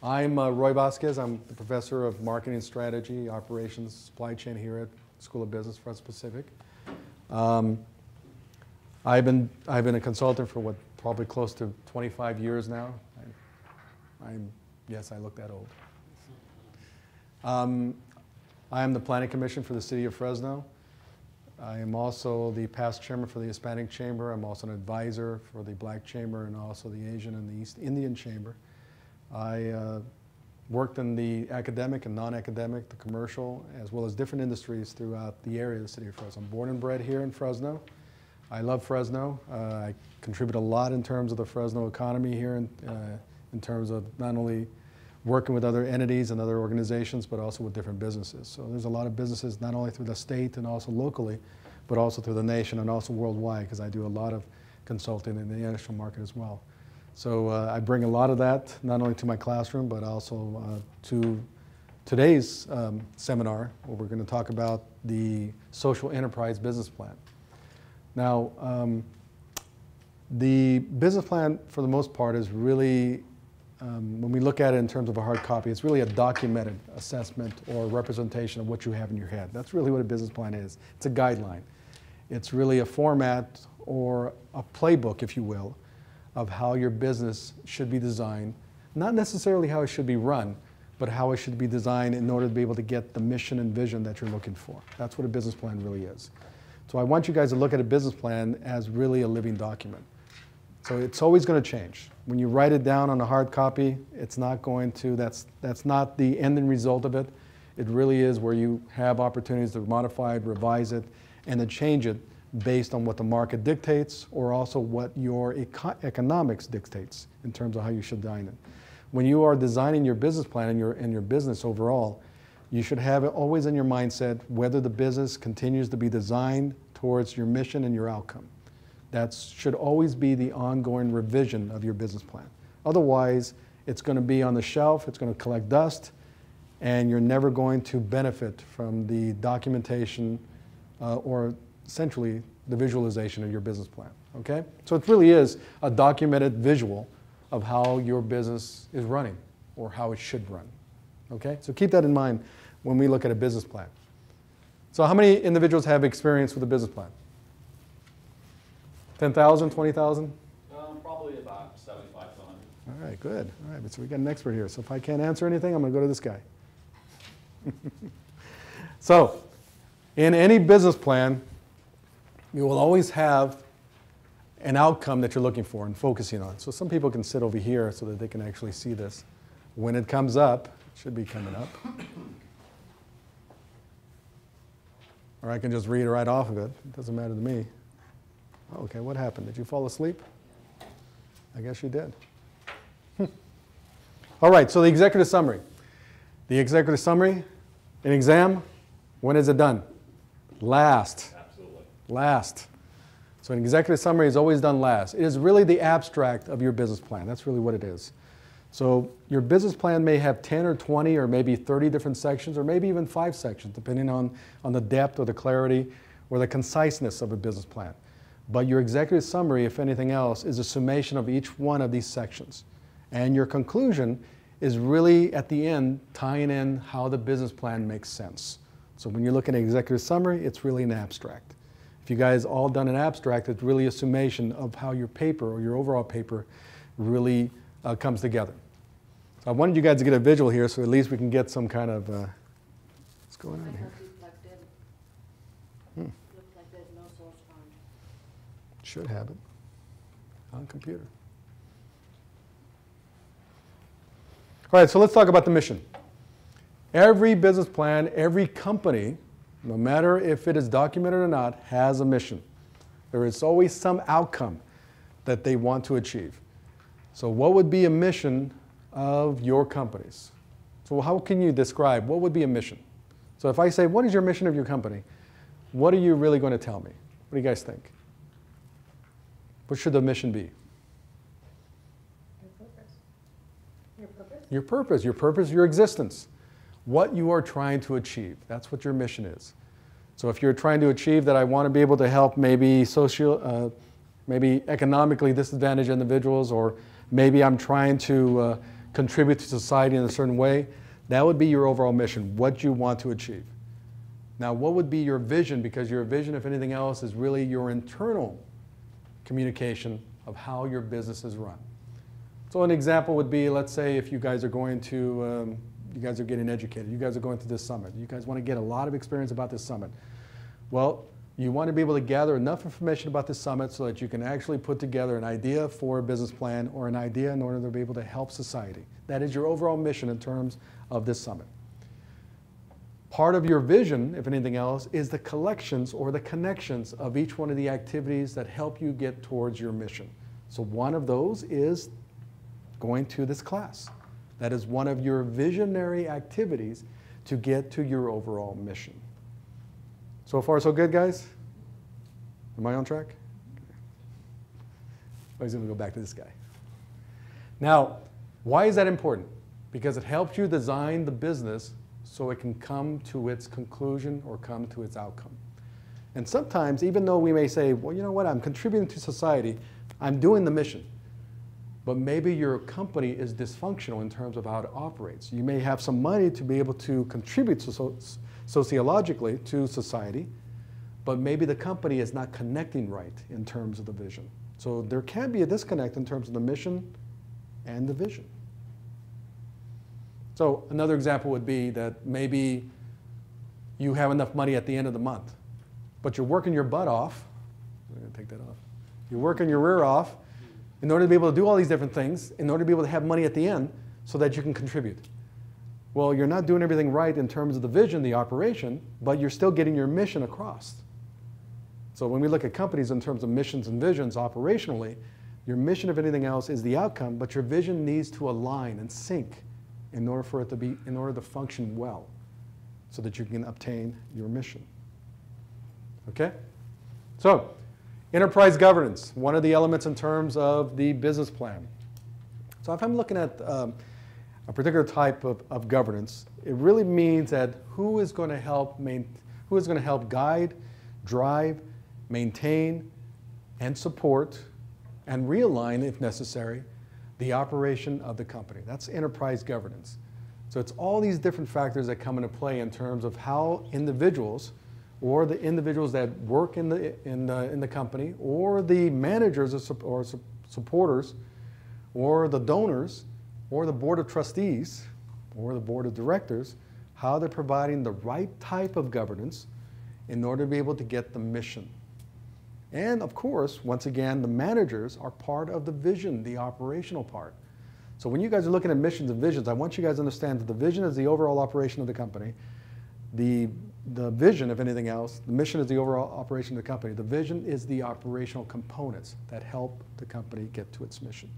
I'm Roy Vasquez. I'm the professor of marketing strategy, operations, supply chain here at School of Business, Fresno Pacific. I've been a consultant for probably close to 25 years now. Yes, I look that old. I am the Planning Commission for the City of Fresno. I am also the past chairman for the Hispanic Chamber. I'm also an advisor for the Black Chamber and also the Asian and the East Indian Chamber. I worked in the academic and non-academic, the commercial, as well as different industries throughout the area of the city of Fresno. I'm born and bred here in Fresno. I love Fresno. I contribute a lot in terms of the Fresno economy here in terms of not only working with other entities and other organizations, but also with different businesses. So there's a lot of businesses not only through the state and also locally, but also through the nation and also worldwide, because I do a lot of consulting in the international market as well. So I bring a lot of that, not only to my classroom, but also to today's seminar, where we're going to talk about the social enterprise business plan. Now, the business plan, for the most part, is really, when we look at it in terms of a hard copy, it's really a documented assessment or representation of what you have in your head. That's really what a business plan is. It's a guideline. It's really a format or a playbook, if you will, of how your business should be designed. Not necessarily how it should be run, but how it should be designed in order to be able to get the mission and vision that you're looking for. That's what a business plan really is. So I want you guys to look at a business plan as really a living document. So it's always going to change. When you write it down on a hard copy, it's not going to, that's not the ending result of it. It really is where you have opportunities to modify it, revise it, and then change it based on what the market dictates or also what your economics dictates in terms of how you should design it. When you are designing your business plan and your business overall, you should have it always in your mindset whether the business continues to be designed towards your mission and your outcome. That should always be the ongoing revision of your business plan. Otherwise, it's going to be on the shelf, it's going to collect dust, and you're never going to benefit from the documentation or essentially the visualization of your business plan, okay? So it really is a documented visual of how your business is running or how it should run, okay? So keep that in mind when we look at a business plan. So how many individuals have experience with a business plan? 10,000, 20,000? Probably about 75 to 100. All right, good. All right, so we got an expert here. So if I can't answer anything, I'm going to go to this guy. So, in any business plan, you will always have an outcome that you're looking for and focusing on. So some people can sit over here so that they can actually see this. When it comes up, it should be coming up. Or I can just read it right off of it. It doesn't matter to me. Okay, what happened? Did you fall asleep? I guess you did. All right, so the executive summary. The executive summary, an exam, when is it done? Last. Absolutely. Last. So an executive summary is always done last. It is really the abstract of your business plan. That's really what it is. So your business plan may have 10 or 20 or maybe 30 different sections or maybe even 5 sections, depending on the depth or the clarity or the conciseness of a business plan. But your executive summary, if anything else, is a summation of each one of these sections. And your conclusion is really, at the end, tying in how the business plan makes sense. So when you look at an executive summary, it's really an abstract. If you guys all done an abstract, it's really a summation of how your paper or your overall paper really comes together. So I wanted you guys to get a visual here so at least we can get some kind of, what's going on here? Should have it on computer. All right, so let's talk about the mission. Every business plan, every company, no matter if it is documented or not, has a mission. There is always some outcome that they want to achieve. So what would be a mission of your companies? So how can you describe what would be a mission? So if I say, what is your mission of your company? What are you really going to tell me? What do you guys think? What should the mission be? Your purpose. Your purpose? Your purpose. Your purpose, your existence. What you are trying to achieve. That's what your mission is. So if you're trying to achieve that I want to be able to help maybe maybe economically disadvantaged individuals, or maybe I'm trying to contribute to society in a certain way. That would be your overall mission, what you want to achieve. Now, what would be your vision? Because your vision, if anything else, is really your internal communication of how your business is run. So an example would be, let's say if you guys are going to, you guys are getting educated, you guys are going to this summit, you guys want to get a lot of experience about this summit. Well, you want to be able to gather enough information about this summit so that you can actually put together an idea for a business plan or an idea in order to be able to help society. That is your overall mission in terms of this summit. Part of your vision, if anything else, is the collections or the connections of each one of the activities that help you get towards your mission. So one of those is going to this class. That is one of your visionary activities to get to your overall mission. So far, so good, guys? Am I on track? I was going to go back to this guy. Now, why is that important? Because it helps you design the business so it can come to its conclusion or come to its outcome. And sometimes, even though we may say, well, you know what, I'm contributing to society, I'm doing the mission. But maybe your company is dysfunctional in terms of how it operates. You may have some money to be able to contribute sociologically to society, but maybe the company is not connecting right in terms of the vision. So there can be a disconnect in terms of the mission and the vision. So another example would be that maybe you have enough money at the end of the month, but you're working your butt off. I'm going to take that off. You're working your rear off in order to be able to do all these different things, in order to be able to have money at the end so that you can contribute. Well, you're not doing everything right in terms of the vision, the operation, but you're still getting your mission across. So when we look at companies in terms of missions and visions operationally, your mission, if anything else, is the outcome, but your vision needs to align and sync in order for it to be, in order to function well, so that you can obtain your mission. Okay? So, enterprise governance, one of the elements in terms of the business plan. So if I'm looking at a particular type of governance, it really means that who is going to help guide, drive, maintain, and support, and realign, if necessary, the operation of the company. That's enterprise governance. So it's all these different factors that come into play in terms of how individuals, or the individuals that work in the company, or the managers or supporters, or the donors, or the board of trustees, or the board of directors, how they're providing the right type of governance in order to be able to get the mission. And of course, once again, the managers are part of the vision, the operational part. So when you guys are looking at missions and visions, I want you guys to understand that the vision is the overall operation of the company. The vision, if anything else, the mission is the overall operation of the company. The vision is the operational components that help the company get to its mission.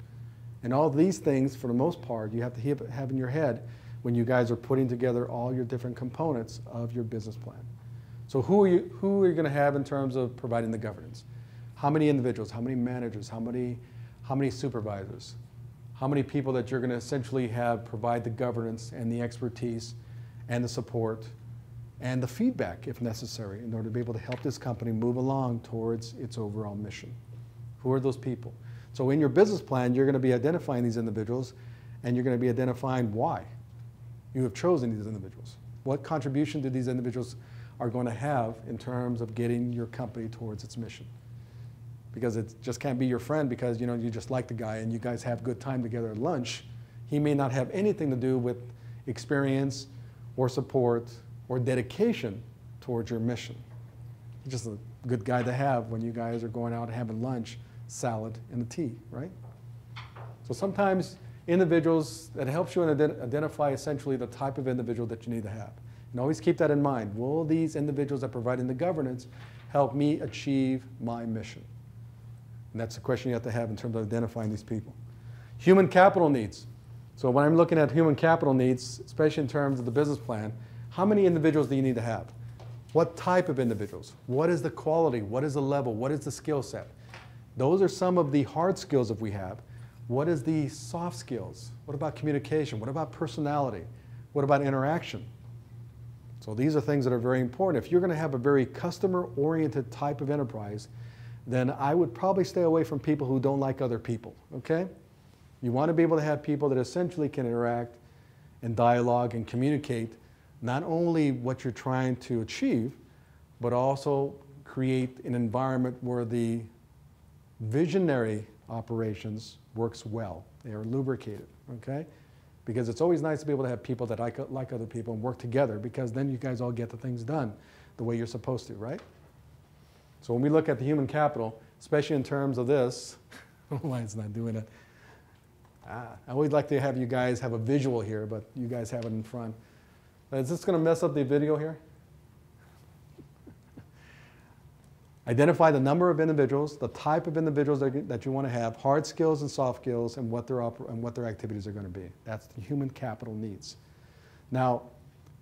And all these things, for the most part, you have to have in your head when you guys are putting together all your different components of your business plan. So who are you going to have in terms of providing the governance? How many individuals, how many managers, how many supervisors, how many people that you're going to essentially have provide the governance and the expertise and the support and the feedback, if necessary, in order to be able to help this company move along towards its overall mission. Who are those people? So in your business plan, you're going to be identifying these individuals, and you're going to be identifying why you have chosen these individuals. What contribution do these individuals are going to have in terms of getting your company towards its mission? Because it just can't be your friend because you just like the guy and you guys have good time together at lunch. He may not have anything to do with experience or support or dedication towards your mission. He's just a good guy to have when you guys are going out and having lunch, salad, and a tea, right? So sometimes individuals, that helps you identify essentially the type of individual that you need to have. And always keep that in mind. Will these individuals that provide in the governance help me achieve my mission? And that's the question you have to have in terms of identifying these people. Human capital needs. So when I'm looking at human capital needs, especially in terms of the business plan, how many individuals do you need to have? What type of individuals? What is the quality? What is the level? What is the skill set? Those are some of the hard skills that we have. What is the soft skills? What about communication? What about personality? What about interaction? So these are things that are very important. If you're going to have a very customer-oriented type of enterprise, then I would probably stay away from people who don't like other people, okay? You want to be able to have people that essentially can interact and dialogue and communicate not only what you're trying to achieve, but also create an environment where the visionary operations works well. They are lubricated, okay? Because it's always nice to be able to have people that like other people and work together, because then you guys all get the things done the way you're supposed to, right? So when we look at the human capital, especially in terms of this, I don't know why it's not doing it. I always like to have you guys have a visual here, but you guys have it in front. Is this going to mess up the video here? Identify the number of individuals, the type of individuals that you want to have, hard skills and soft skills, and what their activities are going to be. That's the human capital needs. Now,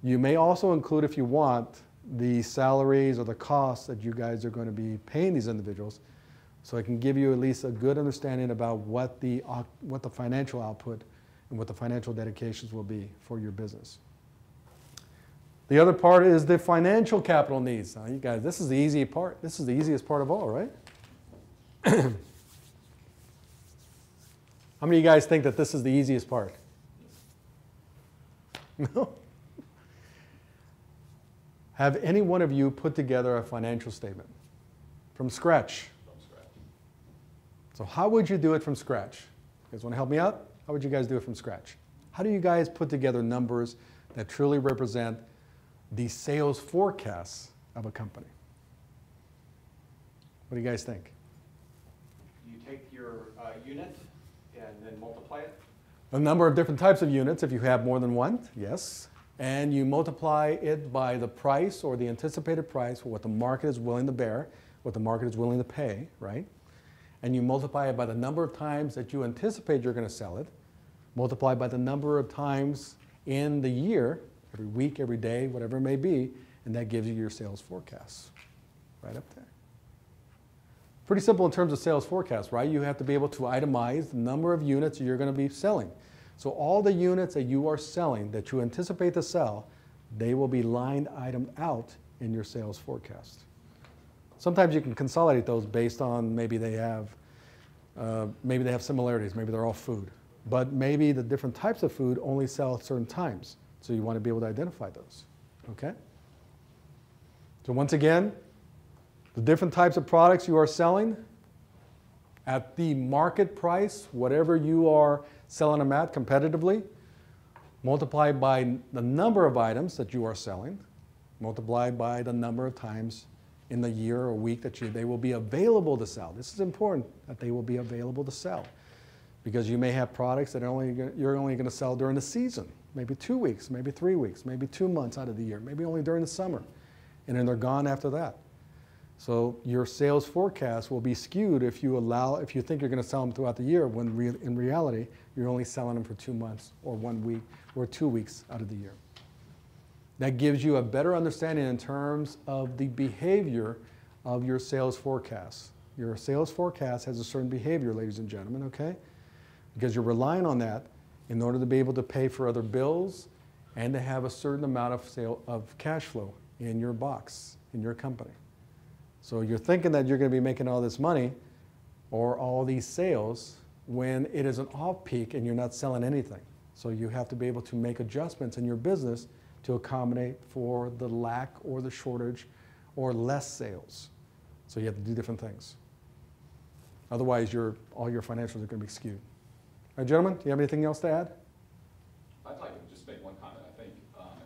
you may also include, if you want, the salaries or the costs that you guys are going to be paying these individuals, so it can give you at least a good understanding about what the financial output and what the financial dedications will be for your business. The other part is the financial capital needs. Now, you guys, this is the easy part. This is the easiest part of all, right? How many of you guys think that this is the easiest part? No? Have any one of you put together a financial statement from scratch? From scratch. So how would you do it from scratch? You guys want to help me out? How would you guys do it from scratch? How do you guys put together numbers that truly represent the sales forecasts of a company? What do you guys think? You take your unit and then multiply it. A number of different types of units, if you have more than one, yes. And you multiply it by the price or the anticipated price for what the market is willing to bear, what the market is willing to pay, right? And you multiply it by the number of times that you anticipate you're going to sell it, multiply by the number of times in the year, every week, every day, whatever it may be, and that gives you your sales forecast right up there. Pretty simple in terms of sales forecast, right? You have to be able to itemize the number of units you're going to be selling. So all the units that you are selling, that you anticipate to sell, they will be line item out in your sales forecast. Sometimes you can consolidate those based on maybe they have similarities, maybe they're all food. But maybe the different types of food only sell at certain times. So you want to be able to identify those, okay? So once again, the different types of products you are selling at the market price, whatever you are selling them at competitively, multiplied by the number of items that you are selling, multiplied by the number of times in the year or week that they will be available to sell. This is important, that they will be available to sell, because you may have products that you're only going to sell during the season, maybe 2 weeks, maybe 3 weeks, maybe 2 months out of the year, maybe only during the summer, and then they're gone after that. So your sales forecast will be skewed if you think you're going to sell them throughout the year, when in reality you're only selling them for 2 months or 1 week or 2 weeks out of the year. That gives you a better understanding in terms of the behavior of your sales forecast. Your sales forecast has a certain behavior, ladies and gentlemen, okay? Because you're relying on that in order to be able to pay for other bills and to have a certain amount of cash flow in your box, in your company. So you're thinking that you're going to be making all this money or all these sales when it is an off-peak and you're not selling anything. So you have to be able to make adjustments in your business to accommodate for the lack or the shortage or less sales. So you have to do different things. Otherwise, all your financials are going to be skewed. All right, gentlemen, do you have anything else to add? I'd like to just make one comment. I think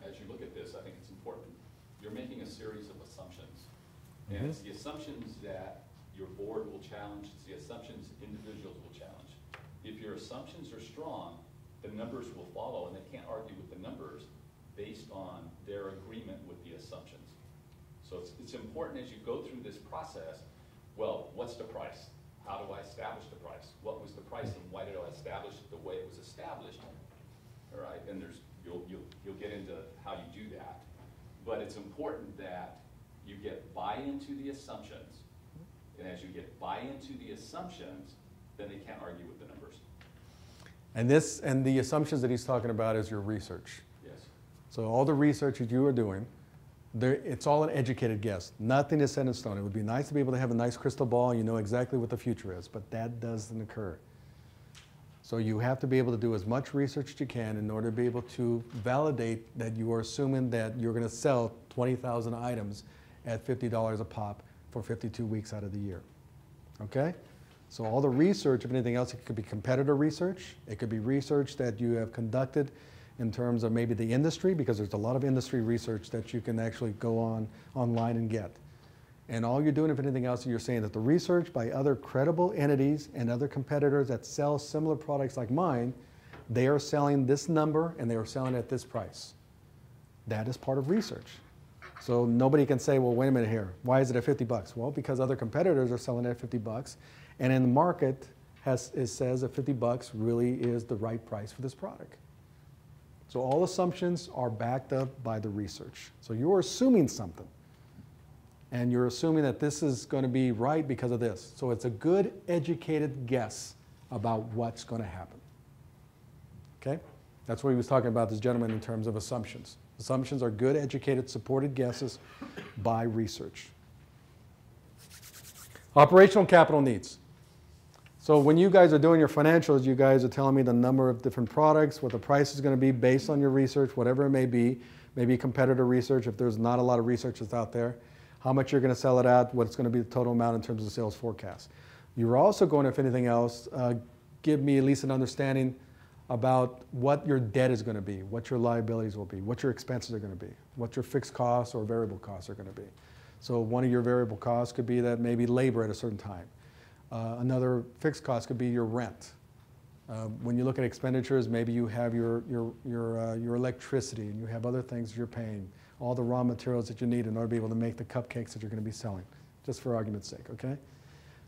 as you look at this, I think it's important. You're making a series of assumptions. And it's the assumptions that your board will challenge. It's the assumptions individuals will challenge. If your assumptions are strong, the numbers will follow, and they can't argue with the numbers based on their agreement with the assumptions. So it's important as you go through this process, well, what's the price? How do I establish the price? What was the price, and why did I establish it the way it was established? All right, and you'll get into how you do that. But it's important that you get buy-in to the assumptions, and as you get buy-in to the assumptions, then they can't argue with the numbers. And the assumptions that he's talking about is your research. Yes. So all the research that you are doing, it's all an educated guess. Nothing is set in stone. It would be nice to be able to have a nice crystal ball and you know exactly what the future is, but that doesn't occur. So you have to be able to do as much research as you can in order to be able to validate that you are assuming that you're going to sell 20,000 items at $50 a pop for 52 weeks out of the year. Okay? So all the research, if anything else, it could be competitor research. It could be research that you have conducted in terms of maybe the industry, because there's a lot of industry research that you can actually go online and get. And all you're doing, if anything else, you're saying that the research by other credible entities and other competitors that sell similar products like mine, they are selling this number and they are selling at this price. That is part of research. So nobody can say, well, wait a minute here, why is it at 50 bucks? Well, because other competitors are selling it at 50 bucks, and in the market it says that 50 bucks really is the right price for this product. So all assumptions are backed up by the research. So you're assuming something. And you're assuming that this is going to be right because of this. So it's a good, educated guess about what's going to happen. Okay? That's what he was talking about, this gentleman, in terms of assumptions. Assumptions are good, educated, supported guesses by research. Operational capital needs. So when you guys are doing your financials, you guys are telling me the number of different products, what the price is going to be based on your research, whatever it may be, maybe competitor research if there's not a lot of research that's out there. How much you're going to sell it at, what's going to be the total amount in terms of sales forecast. You're also going to, if anything else, give me at least an understanding about what your debt is going to be, what your liabilities will be, what your expenses are going to be, what your fixed costs or variable costs are going to be. So one of your variable costs could be that maybe labor at a certain time. Another fixed cost could be your rent. When you look at expenditures, maybe you have your electricity and you have other things you're paying, all the raw materials that you need in order to be able to make the cupcakes that you're going to be selling, just for argument's sake, okay?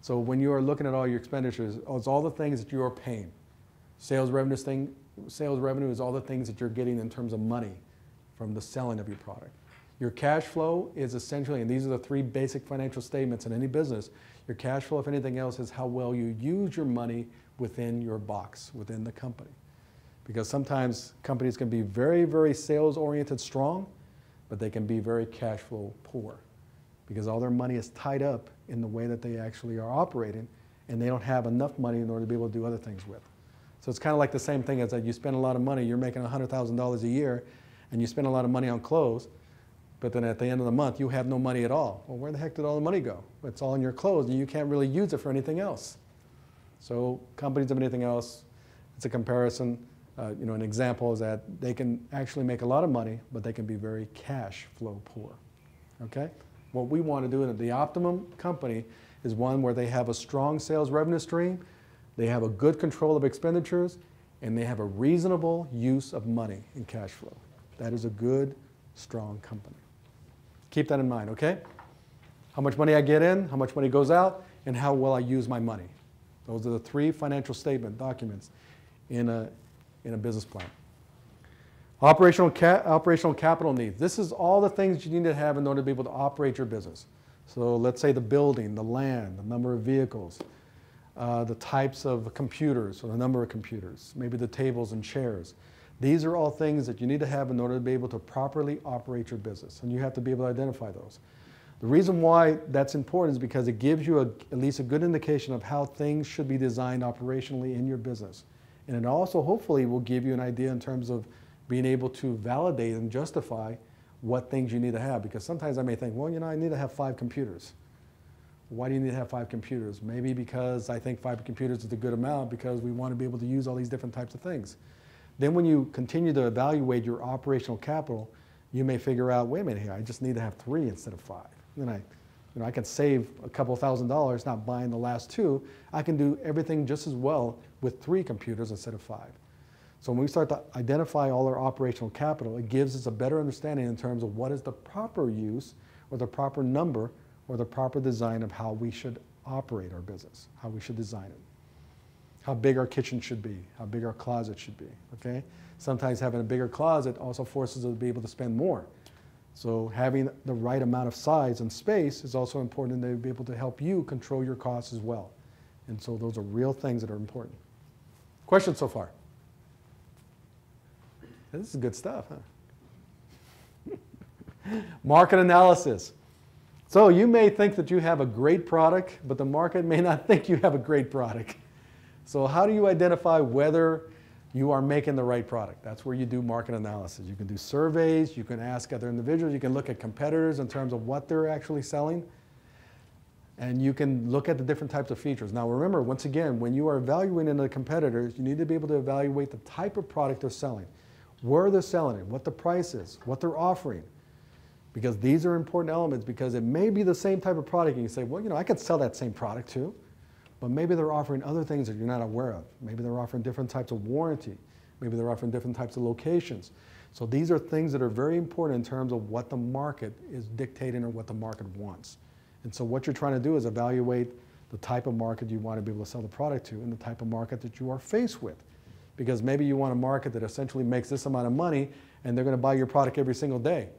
So when you are looking at all your expenditures, it's all the things that you are paying. Sales revenue is all the things that you're getting in terms of money from the selling of your product. Your cash flow is essentially, and these are the three basic financial statements in any business, your cash flow, if anything else, is how well you use your money within your box, within the company. Because sometimes companies can be very, very sales-oriented strong, but they can be very cash flow poor because all their money is tied up in the way that they actually are operating, and they don't have enough money in order to be able to do other things with. So it's kind of like the same thing as that you spend a lot of money, you're making $100,000 a year, and you spend a lot of money on clothes, but then at the end of the month, you have no money at all. Well, where the heck did all the money go? It's all in your clothes, and you can't really use it for anything else. So companies of anything else, it's a comparison. An example is that they can actually make a lot of money, but they can be very cash flow poor. Okay? What we want to do in the optimum company is one where they have a strong sales revenue stream, they have a good control of expenditures, and they have a reasonable use of money in cash flow. That is a good, strong company. Keep that in mind, okay? How much money I get in, how much money goes out, and how well I use my money. Those are the three financial statement documents in a business plan. Operational capital needs. This is all the things you need to have in order to be able to operate your business. So let's say the building, the land, the number of vehicles, the types of computers, or the number of computers, maybe the tables and chairs. These are all things that you need to have in order to be able to properly operate your business, and you have to be able to identify those. The reason why that's important is because it gives you at least a good indication of how things should be designed operationally in your business. And it also hopefully will give you an idea in terms of being able to validate and justify what things you need to have. Because sometimes I may think, well, I need to have 5 computers. Why do you need to have 5 computers? Maybe because I think 5 computers is a good amount because we want to be able to use all these different types of things. Then when you continue to evaluate your operational capital, you may figure out, wait a minute here, I just need to have 3 instead of 5. Then I can save a couple $1,000s not buying the last 2. I can do everything just as well with 3 computers instead of 5. So when we start to identify all our operational capital, it gives us a better understanding in terms of what is the proper use or the proper number or the proper design of how we should operate our business, how we should design it. How big our kitchen should be, how big our closet should be, okay? Sometimes having a bigger closet also forces us to be able to spend more. So having the right amount of size and space is also important to be able to help you control your costs as well. And so those are real things that are important. Questions so far? This is good stuff, huh? Market analysis. So you may think that you have a great product, but the market may not think you have a great product. So how do you identify whether you are making the right product? That's where you do market analysis. You can do surveys, you can ask other individuals, you can look at competitors in terms of what they're actually selling, and you can look at the different types of features. Now remember, once again, when you are evaluating the competitors, you need to be able to evaluate the type of product they're selling, where they're selling it, what the price is, what they're offering. Because these are important elements, because it may be the same type of product and you say, well, I could sell that same product too, but maybe they're offering other things that you're not aware of. Maybe they're offering different types of warranty. Maybe they're offering different types of locations. So these are things that are very important in terms of what the market is dictating or what the market wants. And so what you're trying to do is evaluate the type of market you want to be able to sell the product to and the type of market that you are faced with. Because maybe you want a market that essentially makes this amount of money and they're going to buy your product every single day.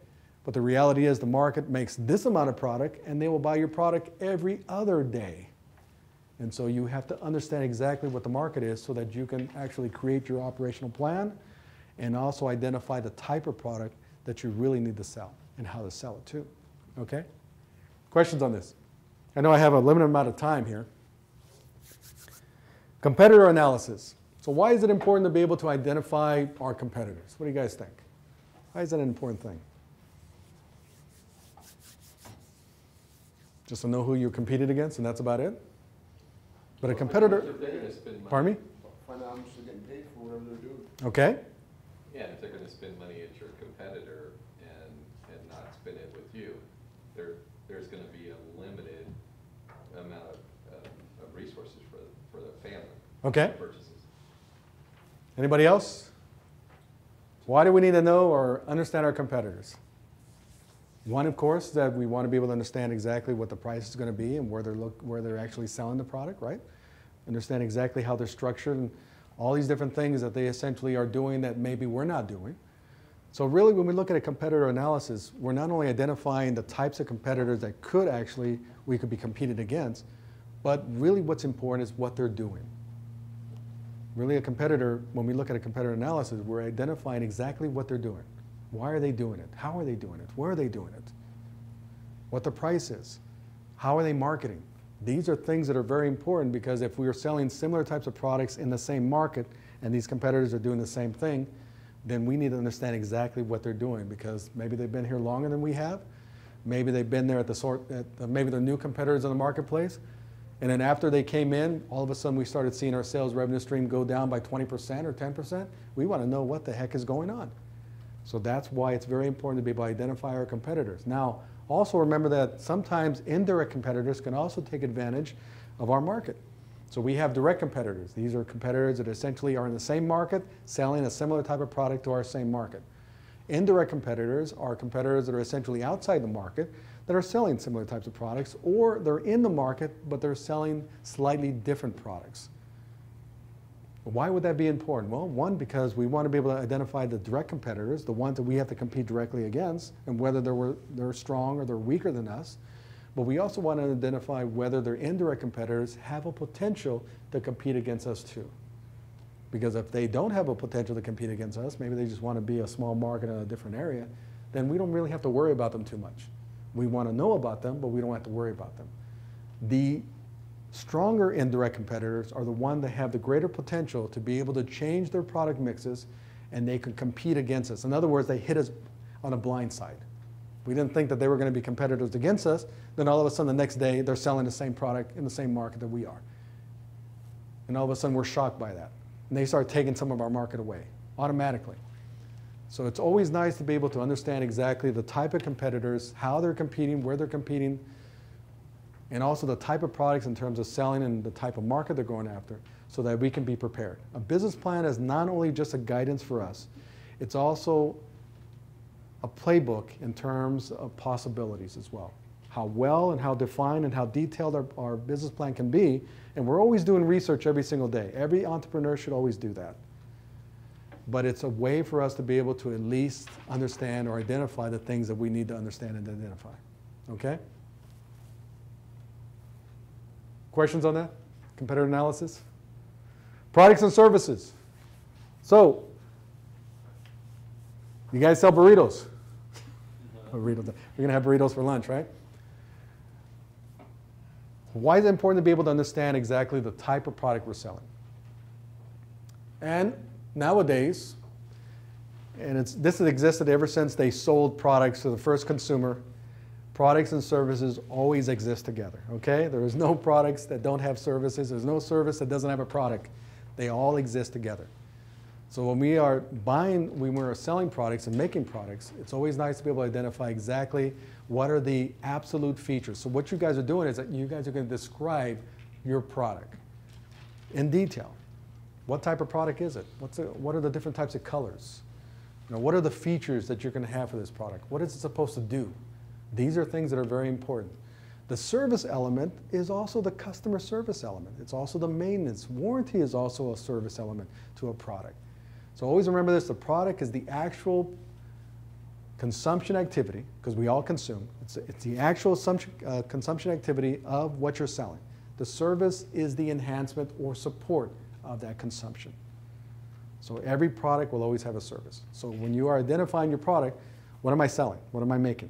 But the reality is the market makes this amount of product and they will buy your product every other day. And so you have to understand exactly what the market is so that you can actually create your operational plan and also identify the type of product that you really need to sell and how to sell it too. Okay? Questions on this? I know I have a limited amount of time here. Competitor analysis. So why is it important to be able to identify our competitors? What do you guys think? Why is that an important thing? Just to know who you're competing against and that's about it? But a competitor, pardon me? Find out how much they're getting paid for whatever they're doing. Okay. Yeah, and if they're going to spend money at your competitor and not spend it with you, there's going to be a limited amount of resources for the family. Okay. Purchases. Anybody else? Why do we need to know or understand our competitors? One, of course, that we want to be able to understand exactly what the price is going to be and where they're actually selling the product, right? Understand exactly how they're structured and all these different things that they essentially are doing that maybe we're not doing. So really, when we look at a competitor analysis, we're not only identifying the types of competitors that we could be competed against, but really what's important is what they're doing. Really a competitor, when we look at a competitor analysis, we're identifying exactly what they're doing. Why are they doing it? How are they doing it? Where are they doing it? What the price is? How are they marketing? These are things that are very important because if we are selling similar types of products in the same market and these competitors are doing the same thing, then we need to understand exactly what they're doing because maybe they've been here longer than we have. Maybe they've been there maybe they're new competitors in the marketplace. And then after they came in, all of a sudden we started seeing our sales revenue stream go down by 20% or 10%. We want to know what the heck is going on. So that's why it's very important to be able to identify our competitors. Now, also remember that sometimes indirect competitors can also take advantage of our market. So we have direct competitors. These are competitors that essentially are in the same market, selling a similar type of product to our same market. Indirect competitors are competitors that are essentially outside the market that are selling similar types of products, or they're in the market, but they're selling slightly different products. Why would that be important? Well, one, because we want to be able to identify the direct competitors, the ones that we have to compete directly against, and whether they're strong or they're weaker than us. But we also want to identify whether their indirect competitors have a potential to compete against us too. Because if they don't have a potential to compete against us, maybe they just want to be a small market in a different area, then we don't really have to worry about them too much. We want to know about them, but we don't have to worry about them. The stronger indirect competitors are the ones that have the greater potential to be able to change their product mixes and they can compete against us. In other words, they hit us on a blind side. We didn't think that they were going to be competitors against us, then all of a sudden the next day they're selling the same product in the same market that we are. And all of a sudden we're shocked by that. And they start taking some of our market away automatically. So it's always nice to be able to understand exactly the type of competitors, how they're competing, where they're competing, and also the type of products in terms of selling and the type of market they're going after so that we can be prepared. A business plan is not only just a guidance for us, it's also a playbook in terms of possibilities as well. How well and how defined and how detailed our business plan can be, and we're always doing research every single day. Every entrepreneur should always do that. But it's a way for us to be able to at least understand or identify the things that we need to understand and identify. Okay? Questions on that? Competitor analysis? Products and services. So, you guys sell burritos. Burritos. You're going to have burritos for lunch, right? Why is it important to be able to understand exactly the type of product we're selling? And nowadays, and this has existed ever since they sold products to the first consumer, products and services always exist together, okay? There is no products that don't have services. There's no service that doesn't have a product. They all exist together. So when we are selling products and making products, it's always nice to be able to identify exactly what are the absolute features. So what you guys are doing is that you guys are going to describe your product in detail. What type of product is it? What are the different types of colors? You know, what are the features that you're going to have for this product? What is it supposed to do? These are things that are very important. The service element is also the customer service element. It's also the maintenance. Warranty is also a service element to a product. So always remember this, the product is the actual consumption activity, because we all consume. It's the actual consumption activity of what you're selling. The service is the enhancement or support of that consumption. So every product will always have a service. So when you are identifying your product, what am I selling? What am I making?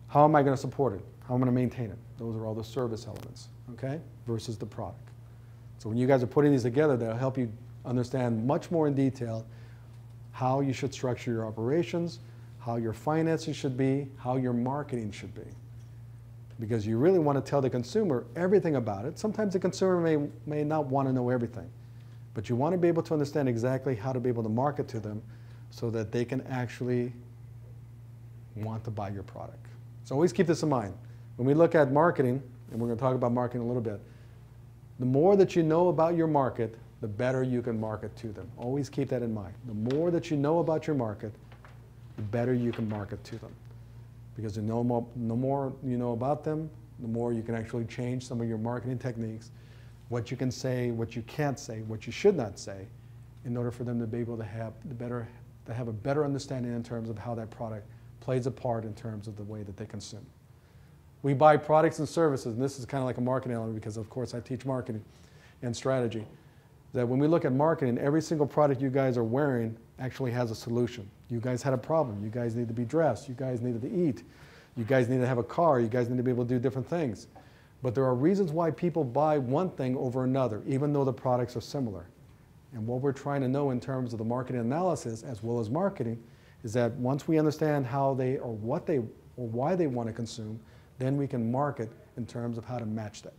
How am I going to support it? How am I going to maintain it? Those are all the service elements, okay, versus the product. So when you guys are putting these together, they'll help you understand much more in detail how you should structure your operations, how your finances should be, how your marketing should be. Because you really want to tell the consumer everything about it. Sometimes the consumer may not want to know everything, but you want to be able to understand exactly how to be able to market to them so that they can actually want to buy your product. So always keep this in mind. When we look at marketing, and we're going to talk about marketing a little bit, the more that you know about your market, the better you can market to them. Always keep that in mind. The more that you know about your market, the better you can market to them. Because the more you know about them, the more you can actually change some of your marketing techniques, what you can say, what you can't say, what you should not say, in order for them to be able to have a better understanding in terms of how that product plays a part in terms of the way that they consume. We buy products and services, and this is kind of like a marketing element because, of course, I teach marketing and strategy, that when we look at marketing, every single product you guys are wearing actually has a solution. You guys had a problem. You guys need to be dressed. You guys needed to eat. You guys need to have a car. You guys need to be able to do different things. But there are reasons why people buy one thing over another, even though the products are similar. And what we're trying to know in terms of the marketing analysis as well as marketing is that once we understand how they or what they or why they want to consume, then we can market in terms of how to match that.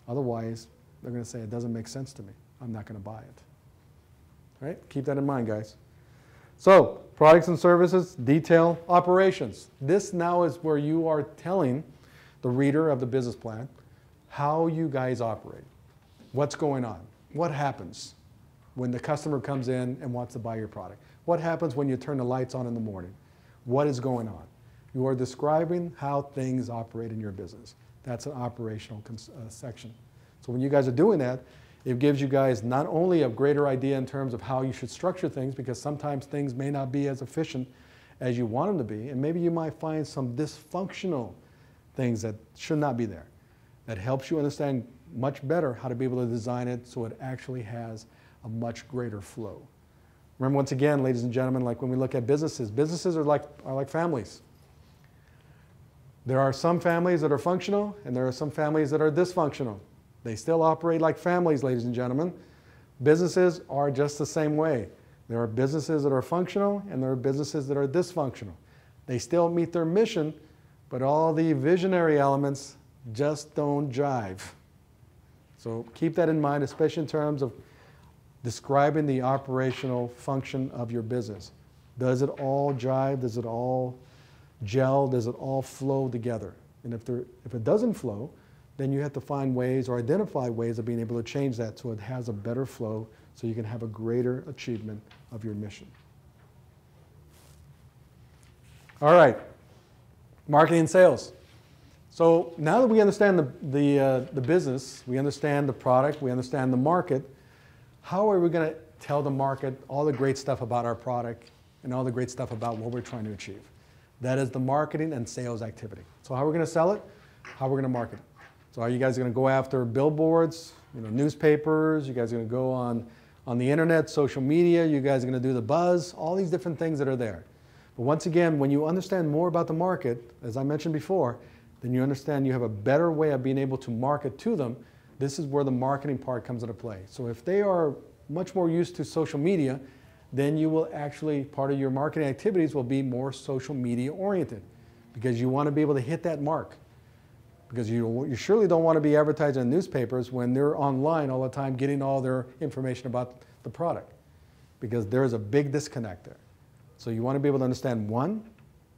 Otherwise, they're going to say, it doesn't make sense to me. I'm not going to buy it. All right? Keep that in mind, guys. So, products and services, detail, operations. This now is where you are telling the reader of the business plan how you guys operate. What's going on? What happens when the customer comes in and wants to buy your product? What happens when you turn the lights on in the morning? What is going on? You are describing how things operate in your business. That's an operational section. So when you guys are doing that, it gives you guys not only a greater idea in terms of how you should structure things, because sometimes things may not be as efficient as you want them to be, and maybe you might find some dysfunctional things that should not be there. That helps you understand much better how to be able to design it so it actually has a much greater flow. Remember, once again, ladies and gentlemen, like when we look at businesses, businesses are like families. There are some families that are functional, and there are some families that are dysfunctional. They still operate like families, ladies and gentlemen. Businesses are just the same way. There are businesses that are functional, and there are businesses that are dysfunctional. They still meet their mission, but all the visionary elements just don't jive. So keep that in mind, especially in terms of describing the operational function of your business. Does it all jive? Does it all gel? Does it all flow together? And if it doesn't flow, then you have to find ways or identify ways of being able to change that so it has a better flow so you can have a greater achievement of your mission. All right, marketing and sales. So now that we understand the business, we understand the product, we understand the market, how are we going to tell the market all the great stuff about our product and all the great stuff about what we're trying to achieve? That is the marketing and sales activity. So how are we going to sell it? How are we going to market it? So are you guys going to go after billboards, newspapers? You guys are going to go on the internet, social media? You guys are going to do the buzz? All these different things that are there. But once again, when you understand more about the market, as I mentioned before, then you understand you have a better way of being able to market to them. This is where the marketing part comes into play. So if they are much more used to social media, then you will actually, part of your marketing activities will be more social media oriented, because you want to be able to hit that mark. Because you surely don't want to be advertising in newspapers when they're online all the time getting all their information about the product, because there's a big disconnect there. So you want to be able to understand, one,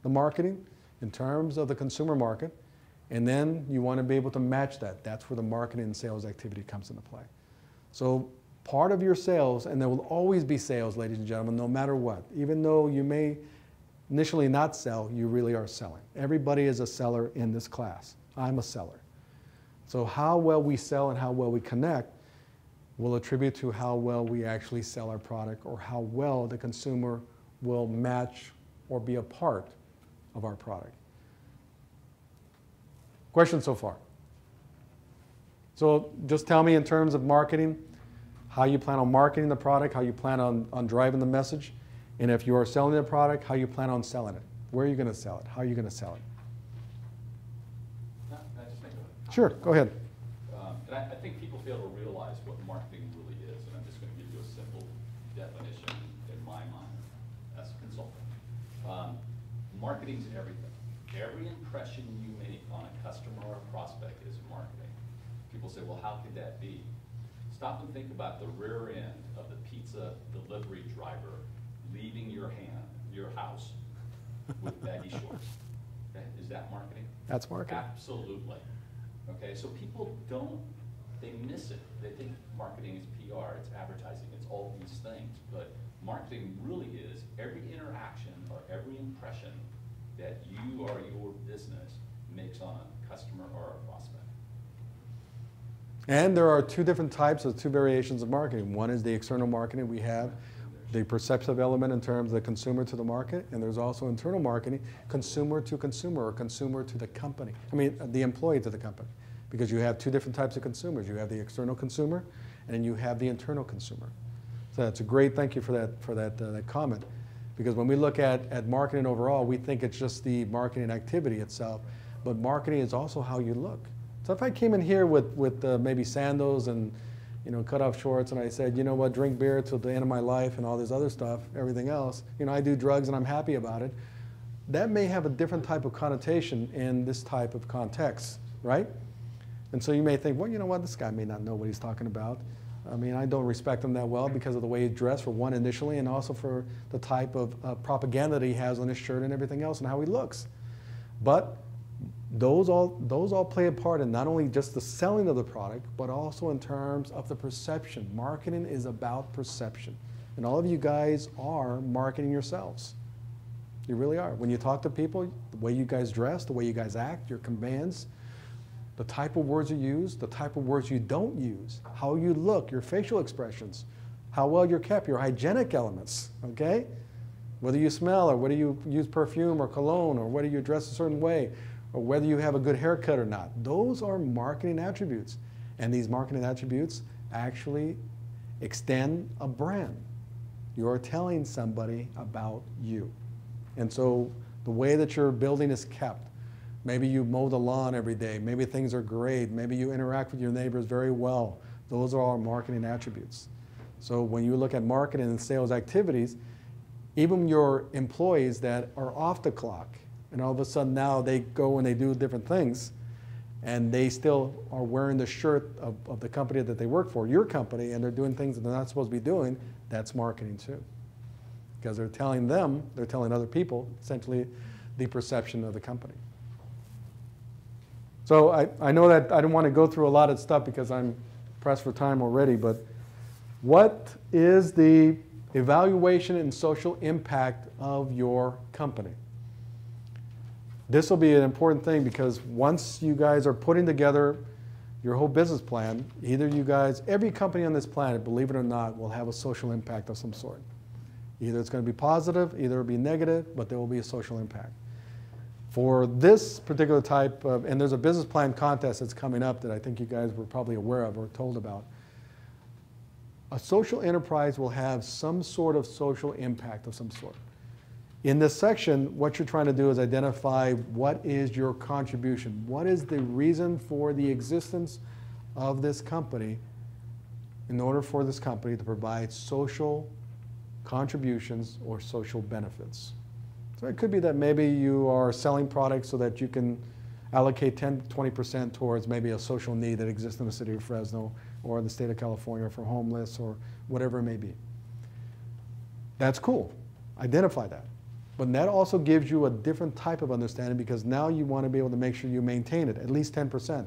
the marketing in terms of the consumer market, and then you want to be able to match that. That's where the marketing and sales activity comes into play. So part of your sales, and there will always be sales, ladies and gentlemen, no matter what. Even though you may initially not sell, you really are selling. Everybody is a seller in this class. I'm a seller. So how well we sell and how well we connect will attribute to how well we actually sell our product, or how well the consumer will match or be a part of our product. Questions so far? So just tell me, in terms of marketing, how you plan on marketing the product, how you plan on driving the message, and if you are selling the product, how you plan on selling it. Where are you going to sell it? How are you going to sell it? Can I just make a Sure, go ahead. And I think people fail to realize what marketing really is, and I'm just going to give you a simple definition in my mind as a consultant. Marketing's everything. Every impression you make on a customer or a prospect is marketing. People say, well, how could that be? Stop and think about the rear end of the pizza delivery driver leaving your house with baggy shorts. Okay? Is that marketing? That's marketing. Absolutely. Okay, so people they miss it. They think marketing is PR, it's advertising, it's all these things. But marketing really is every interaction or every impression that you or your business makes on a customer or a prospect. And there are two different types of two variations of marketing. One is the external marketing. We have the perceptive element in terms of the consumer to the market, and there's also internal marketing, consumer to consumer, or consumer to the company. I mean, the employee to the company. Because you have two different types of consumers. You have the external consumer, and you have the internal consumer. So that's a great, thank you for that comment. Because when we look at marketing overall, we think it's just the marketing activity itself, but marketing is also how you look. So if I came in here with maybe sandals and cut off shorts, and I said, you know what, drink beer till the end of my life and all this other stuff, everything else, I do drugs and I'm happy about it, that may have a different type of connotation in this type of context, right? And so you may think, well, you know what, this guy may not know what he's talking about. I mean, I don't respect him that well because of the way he dressed, for one, initially, and also for the type of propaganda that he has on his shirt and everything else and how he looks. But those all play a part in not only just the selling of the product, but also in terms of the perception. Marketing is about perception. And all of you guys are marketing yourselves. You really are. When you talk to people, the way you guys dress, the way you guys act, your commands, the type of words you use, the type of words you don't use, how you look, your facial expressions, how well you're kept, your hygienic elements, okay? Whether you smell, or whether you use perfume or cologne, or whether you dress a certain way, or whether you have a good haircut or not. Those are marketing attributes. And these marketing attributes actually extend a brand. You're telling somebody about you. And so the way that your building is kept, maybe you mow the lawn every day, maybe things are great, maybe you interact with your neighbors very well. Those are all marketing attributes. So when you look at marketing and sales activities, even your employees that are off the clock, and all of a sudden now they go and they do different things, and they still are wearing the shirt of the company that they work for, your company, and they're doing things that they're not supposed to be doing, that's marketing too. Because they're telling other people, essentially, the perception of the company. So I know that I don't want to go through a lot of stuff because I'm pressed for time already, but what is the evaluation and social impact of your company? This will be an important thing because once you guys are putting together your whole business plan, either you guys, every company on this planet, believe it or not, will have a social impact of some sort. Either it's going to be positive, either it'll be negative, but there will be a social impact. For this particular type of, and there's a business plan contest that's coming up that I think you guys were probably aware of or told about. A social enterprise will have some sort of social impact of some sort. In this section, what you're trying to do is identify what is your contribution. What is the reason for the existence of this company in order for this company to provide social contributions or social benefits. So it could be that maybe you are selling products so that you can allocate 10, 20% towards maybe a social need that exists in the city of Fresno or the state of California for homeless or whatever it may be. That's cool. Identify that. But that also gives you a different type of understanding, because now you want to be able to make sure you maintain it, at least 10%.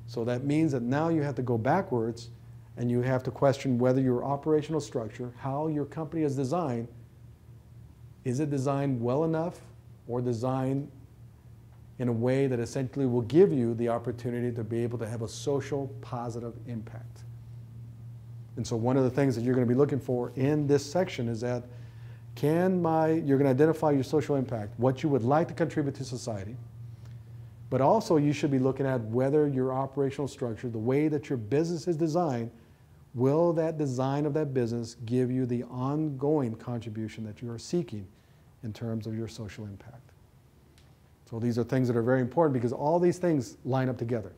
So that means that now you have to go backwards and you have to question whether your operational structure, how your company is designed, is it designed well enough or designed in a way that essentially will give you the opportunity to be able to have a social positive impact. And so one of the things that you're going to be looking for in this section is that you're going to identify your social impact, what you would like to contribute to society, but also you should be looking at whether your operational structure, the way that your business is designed, will that design of that business give you the ongoing contribution that you are seeking in terms of your social impact. So these are things that are very important, because all these things line up together.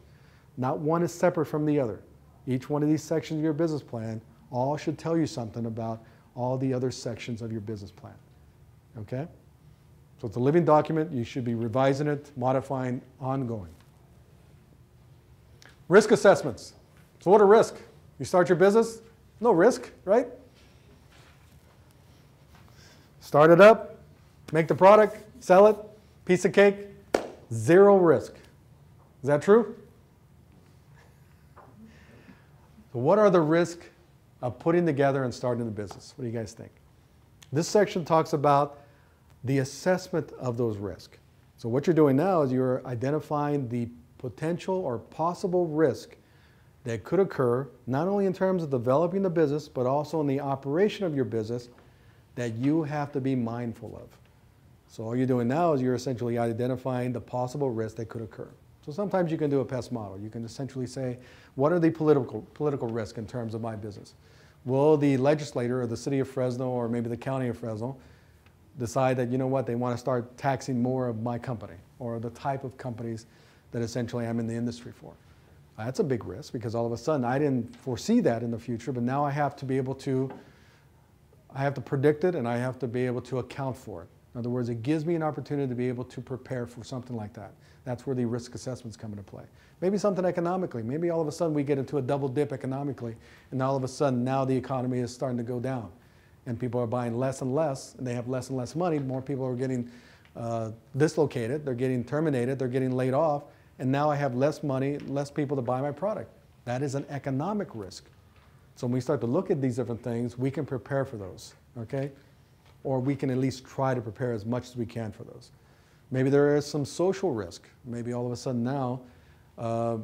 Not one is separate from the other. Each one of these sections of your business plan all should tell you something about all the other sections of your business plan. Okay? So it's a living document. You should be revising it, modifying, ongoing. Risk assessments. So what are risks? You start your business, no risk, right? Start it up, make the product, sell it, piece of cake, zero risk. Is that true? So what are the risks of putting together and starting the business? What do you guys think? This section talks about the assessment of those risks. So what you're doing now is you're identifying the potential or possible risk that could occur, not only in terms of developing the business, but also in the operation of your business, that you have to be mindful of. So all you're doing now is you're essentially identifying the possible risks that could occur. So sometimes you can do a PEST model. You can essentially say, what are the political risks in terms of my business? Will the legislator or the city of Fresno or maybe the county of Fresno decide that, you know what, they want to start taxing more of my company or the type of companies that essentially I'm in the industry for? That's a big risk, because all of a sudden I didn't foresee that in the future, but now I have to be able to, I have to predict it and I have to be able to account for it. In other words, it gives me an opportunity to be able to prepare for something like that. That's where the risk assessments come into play. Maybe something economically. Maybe all of a sudden we get into a double dip economically, and all of a sudden now the economy is starting to go down. And people are buying less and less, and they have less and less money. More people are getting dislocated, they're getting terminated, they're getting laid off, and now I have less money, less people to buy my product. That is an economic risk. So when we start to look at these different things, we can prepare for those, okay? Or we can at least try to prepare as much as we can for those. Maybe there is some social risk. Maybe all of a sudden now,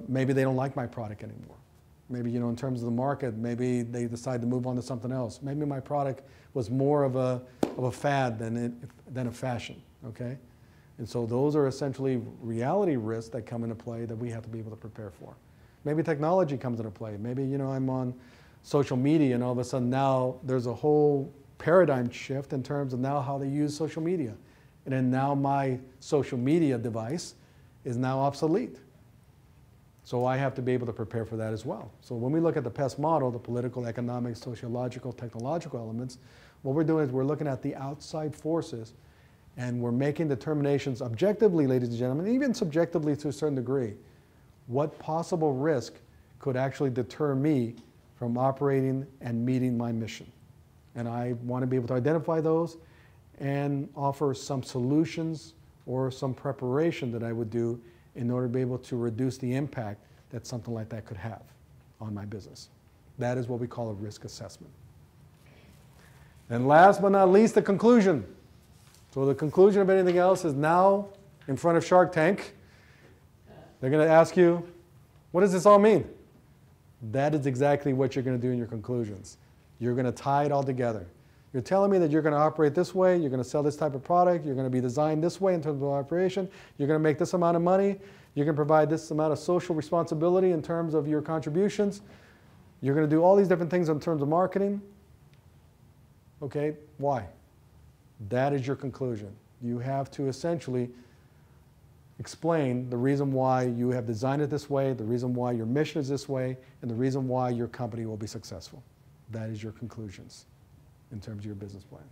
maybe they don't like my product anymore. Maybe, you know, in terms of the market, maybe they decide to move on to something else. Maybe my product was more of a fad than a fashion, okay? And so those are essentially reality risks that come into play that we have to be able to prepare for. Maybe technology comes into play. Maybe, you know, I'm on social media and all of a sudden now there's a whole paradigm shift in terms of now how they use social media. And then now my social media device is now obsolete. So I have to be able to prepare for that as well. So when we look at the PEST model, the political, economic, sociological, technological elements, what we're doing is we're looking at the outside forces, and we're making determinations objectively, ladies and gentlemen, even subjectively to a certain degree, what possible risk could actually deter me from operating and meeting my mission. And I want to be able to identify those and offer some solutions or some preparation that I would do in order to be able to reduce the impact that something like that could have on my business. That is what we call a risk assessment. And last but not least, the conclusion. So the conclusion of anything else is now in front of Shark Tank. They're going to ask you, what does this all mean? That is exactly what you're going to do in your conclusions. You're going to tie it all together. You're telling me that you're going to operate this way, you're going to sell this type of product, you're going to be designed this way in terms of operation, you're going to make this amount of money, you're going to provide this amount of social responsibility in terms of your contributions, you're going to do all these different things in terms of marketing. Okay, why? That is your conclusion. You have to essentially explain the reason why you have designed it this way, the reason why your mission is this way, and the reason why your company will be successful. That is your conclusions in terms of your business plan.